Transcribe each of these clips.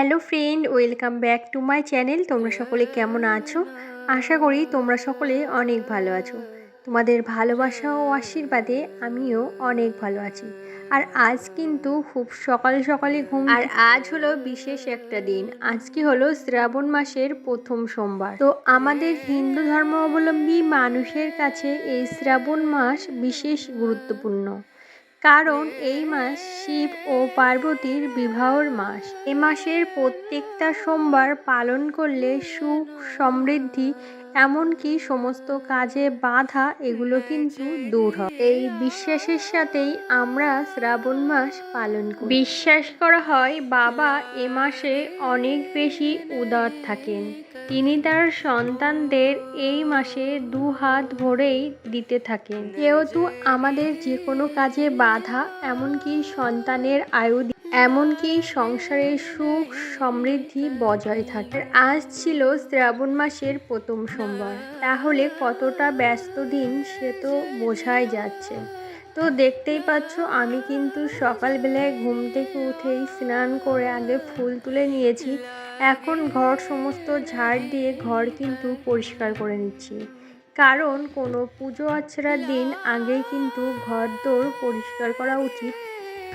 Hello friend, welcome back to my channel. তোমরা সকলে কেমন আছো? আশা করি তোমরা সকলে অনেক ভালো আছো। তোমাদের ভালোবাসা ও আশীর্বাদে আমিও অনেক ভালো আছি। আর আজ কিন্তু খুব সকালে সকালে আর আজ হলো বিশেষ একটা দিন। আজকে হলো শ্রাবণ মাসের প্রথম সোমবার। তো আমাদের হিন্দু ধর্মাবলম্বী মানুষের কাছে এই শ্রাবণ মাস বিশেষ গুরুত্বপূর্ণ, কারণ এই মাস শিব ও পার্বতীর বিবাহর মাস। এ মাসের প্রত্যেকটা সোমবার পালন করলে সুখ, সমৃদ্ধি, এমনকি সমস্ত কাজে বাধা এগুলো কিন্তু দূর হয়। এই বিশ্বাসের সাথেই আমরা শ্রাবণ মাস পালন করি। বিশ্বাস করা হয় বাবা এ মাসে অনেক বেশি উদার থাকেন। তিনি তার সন্তানদের এই মাসে দু হাত ভরেই দিতে থাকেন। যেহেতু আমাদের যে কোনো কাজে বাধা, এমনকি সন্তানের আয়ু, এমনকি সংসারের সুখ সমৃদ্ধি বজায় থাকে। আজ ছিল শ্রাবণ মাসের প্রথম সোমবার, তাহলে কতটা ব্যস্ত দিন সে তো বোঝাই যাচ্ছে। তো দেখতেই পাচ্ছ, আমি কিন্তু সকালবেলায় ঘুম থেকে উঠেই স্নান করে আগে ফুল তুলে নিয়েছি। এখন ঘর সমস্ত ঝাড় দিয়ে ঘর কিন্তু পরিষ্কার করে নিচ্ছি, কারণ কোনো পুজো আর্চার দিন আগেই কিন্তু ঘর দোর পরিষ্কার করা উচিত।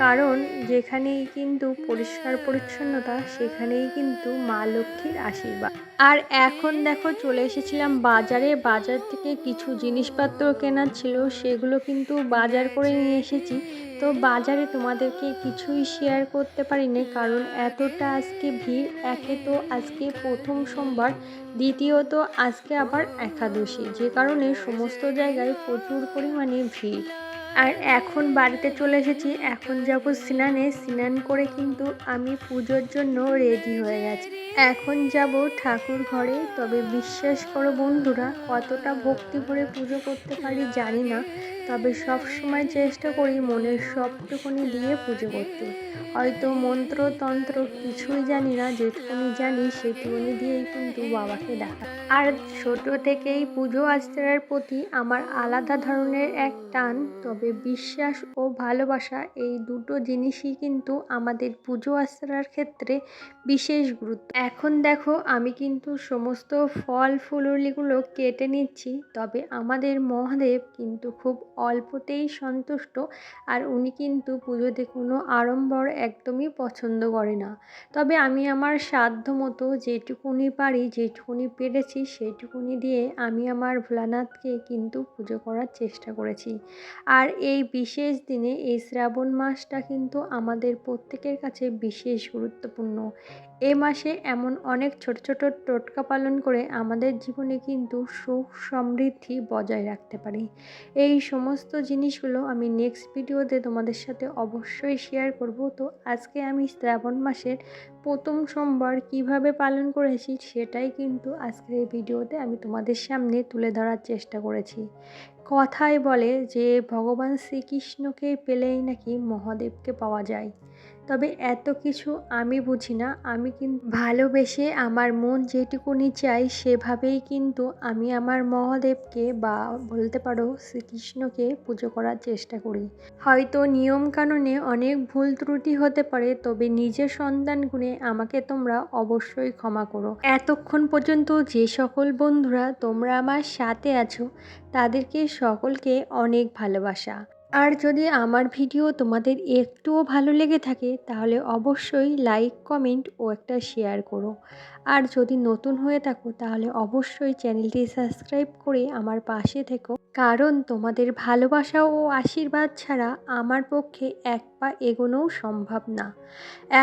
কারণ যেখানেই কিন্তু পরিষ্কার পরিচ্ছন্নতা, সেখানেই কিন্তু মা লক্ষ্মীর আশীর্বাদ। আর এখন দেখো, চলে এসেছিলাম বাজারে। বাজার থেকে কিছু জিনিসপত্র কেনার ছিল, সেগুলো কিন্তু বাজার করে নিয়ে এসেছি। তো বাজারে তোমাদেরকে কিছুই শেয়ার করতে পারিনি, কারণ এতটা আজকে ভিড়। একে তো আজকে প্রথম সোমবার, দ্বিতীয়ত আজকে আবার একাদশী, যে কারণে সমস্ত জায়গায় প্রচুর পরিমাণে ভিড়। আর এখন বাড়িতে চলে এসেছি, এখন যাব স্নানে। স্নান করে কিন্তু আমি পুজোর জন্য রেডি হয়ে গেছি। এখন যাব ঠাকুর ঘরে। তবে বিশ্বাস করো বন্ধুরা, কতটা ভক্তি ভরে পুজো করতে পারি জানি না, তবে সব সময় চেষ্টা করি মনের সবটুকুনি দিয়ে পুজো করতে। হয়তো মন্ত্রতন্ত্র কিছুই জানি না, যেটুকুনি জানি সেটুকুনি দিয়েই কিন্তু বাবাকে ডাকা। আর ছোট থেকেই পুজো আর্চার প্রতি আমার আলাদা ধরনের এক টান। তবে বিশ্বাস ও ভালোবাসা, এই দুটো জিনিসই কিন্তু আমাদের পুজো আর্চার ক্ষেত্রে বিশেষ গুরুত্ব। এখন দেখো, আমি কিন্তু সমস্ত ফল ফুলগুলো কেটে নিচ্ছি। তবে আমাদের মহাদেব কিন্তু খুব অল্পতেই সন্তুষ্ট, আর উনি কিন্তু পুজোতে কোনো আড়ম্বর একদমই পছন্দ করে না। তবে আমি আমার সাধ্য মতো যেটুকুনি পারি, যেটুকুনি পেরেছি, সেইটুকুনি দিয়ে আমি আমার ভোলানাথকে কিন্তু পুজো করার চেষ্টা করেছি। আর এই বিশেষ দিনে, এই শ্রাবণ মাসটা কিন্তু আমাদের প্রত্যেকের কাছে বিশেষ গুরুত্বপূর্ণ। এ মাসে এমন অনেক ছোট ছোট টোটকা পালন করে আমাদের জীবনে কিন্তু সুখ সমৃদ্ধি বজায় রাখতে পারি। এই সমস্ত জিনিসগুলো আমি নেক্সট ভিডিওতে তোমাদের সাথে অবশ্যই শেয়ার করব। তো আজকে আমি শ্রাবণ মাসের প্রথম সোমবার কিভাবে পালন করেছি, সেটাই কিন্তু আজকের এই ভিডিওতে আমি তোমাদের সামনে তুলে ধরার চেষ্টা করেছি। কথায় বলে যে ভগবান শ্রীকৃষ্ণকে পেলেই নাকি মহাদেবকে পাওয়া যায়। তবে এত কিছু আমি বুঝি না। আমি কিন্তু ভালোবেসে আমার মন যেটুকুনি চাই সেভাবেই কিন্তু আমি আমার মহাদেবকে, বা বলতে পারো শ্রীকৃষ্ণকে, পুজো করার চেষ্টা করি। হয়তো নিয়ম কানুনে অনেক ভুল ত্রুটি হতে পারে, তবে নিজের সন্তান গুণে আমাকে তোমরা অবশ্যই ক্ষমা করো। এতক্ষণ পর্যন্ত যে সকল বন্ধুরা তোমরা আমার সাথে আছো, তাদেরকে সকলকে অনেক ভালোবাসা। আর যদি আমার ভিডিও তোমাদের একটুও ভালো লেগে থাকে, তাহলে অবশ্যই লাইক, কমেন্ট ও একটা শেয়ার করো। আর যদি নতুন হয়ে থাকো, তাহলে অবশ্যই চ্যানেলটি সাবস্ক্রাইব করে আমার পাশে থেকো, কারণ তোমাদের ভালোবাসা ও আশীর্বাদ ছাড়া আমার পক্ষে এক পা এগোনোও সম্ভব না।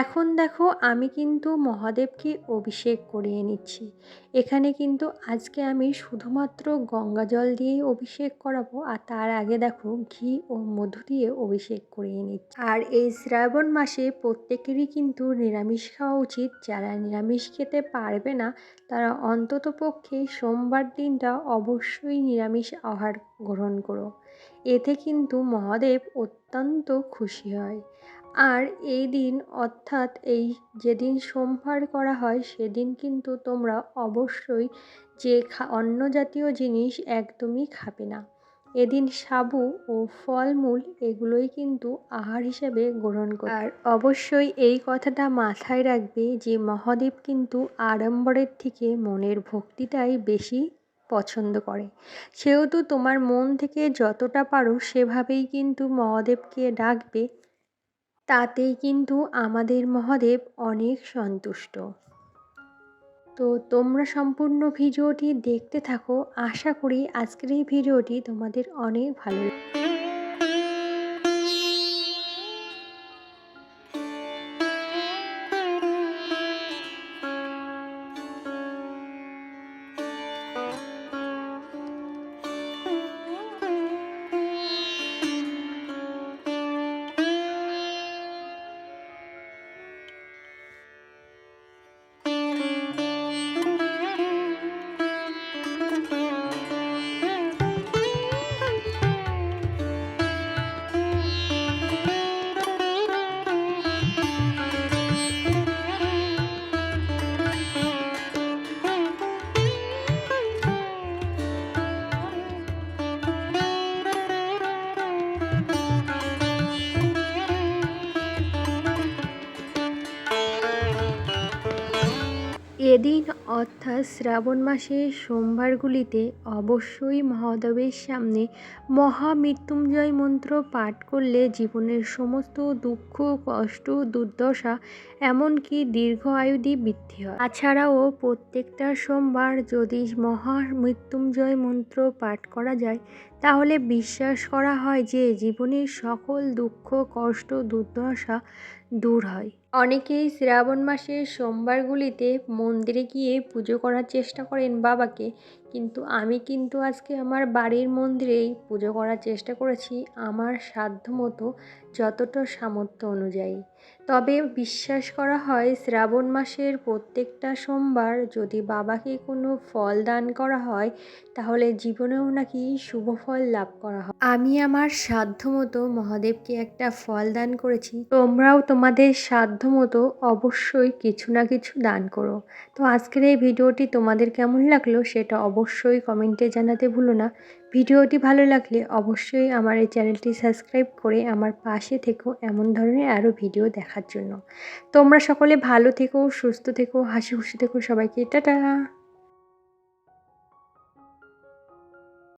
এখন দেখো, আমি কিন্তু মহাদেবকে অভিষেক করিয়ে নিচ্ছি। এখানে কিন্তু আজকে আমি শুধুমাত্র গঙ্গা জল দিয়েই অভিষেক করাবো, আর তার আগে দেখো ঘি ও মধু দিয়ে অভিষেক করিয়ে নিচ্ছি। আর এই শ্রাবণ মাসে প্রত্যেকেরই কিন্তু নিরামিষ খাওয়া উচিত। যারা নিরামিষ খেতে পারবে না, তারা অন্তত পক্ষে সোমবার দিনটা অবশ্যই নিরামিষ আহার গ্রহণ করো। এতে কিন্তু মহাদেব অত্যন্ত খুশি হয়। আর এই দিন, অর্থাৎ এই যেদিন সোমবার করা হয়, সেদিন কিন্তু তোমরা অবশ্যই যে অন্ন জাতীয় জিনিস একদমই খাবে না। এদিন সাবু ও ফলমূল এগুলোই কিন্তু আহার হিসেবে গ্রহণ করে। আর অবশ্যই এই কথাটা মাথায় রাখবে যে মহাদেব কিন্তু আড়ম্বরের থেকে মনের ভক্তিটাই বেশি পছন্দ করে। সেহেতু তোমার মন থেকে যতটা পারো সেভাবেই কিন্তু মহাদেবকে ডাকবে, তাতেই কিন্তু আমাদের মহাদেব অনেক সন্তুষ্ট। তো তোমরা সম্পূর্ণ ভিডিওটি দেখতে থাকো, আশা করি আজকের এই ভিডিওটি তোমাদের অনেক ভালো লাগবে। এদিন অর্থাৎ শ্রাবণ মাসের সোমবারগুলিতে অবশ্যই মহাদেবের সামনে মহামৃত্যুঞ্জয় মন্ত্র পাঠ করলে জীবনের সমস্ত দুঃখ কষ্ট দুর্দশা এমনকি দীর্ঘ আয়ুদি বৃদ্ধি হয়। তাছাড়াও প্রত্যেকটা সোমবার যদি মহামৃত্যুঞ্জয় মন্ত্র পাঠ করা যায় তাহলে বিশ্বাস করা হয় যে জীবনের সকল দুঃখ কষ্ট দুর্দশা দূর হয়। অনেকেই শ্রাবণ মাসের সোমবারগুলিতে মন্দিরে গিয়ে পুজো করার চেষ্টা করেন বাবাকে, কিন্তু আমি কিন্তু আজকে আমার বাড়ির মন্দিরেই পুজো করার চেষ্টা করেছি আমার সাধ্যমতো, যতটা সামর্থ্য অনুযায়ী। তবে বিশ্বাস করা হয় শ্রাবণ মাসের প্রত্যেকটা সোমবার যদি বাবাকে কোনো ফল দান করা হয় তাহলে জীবনেও নাকি শুভ ফল লাভ করা হয়। আমি আমার সাধ্যমতো মহাদেবকে একটা ফল দান করেছি, তোমরাও তোমাদের সাধ্যমতো অবশ্যই কিছু না কিছু দান করো। তো আজকের এই ভিডিওটি তোমাদের কেমন লাগলো সেটা অবশ্যই কমেন্টে জানাতে ভুলো না। ভিডিওটি ভালো লাগলে অবশ্যই আমার এই চ্যানেলটি সাবস্ক্রাইব করে আমার পাশে থেকো এমন ধরনের আরও ভিডিও দেখার জন্য। তোমরা সকলে ভালো থেকো, সুস্থ থেকো, হাসি খুশি থেকো। সবাইকে টাটা।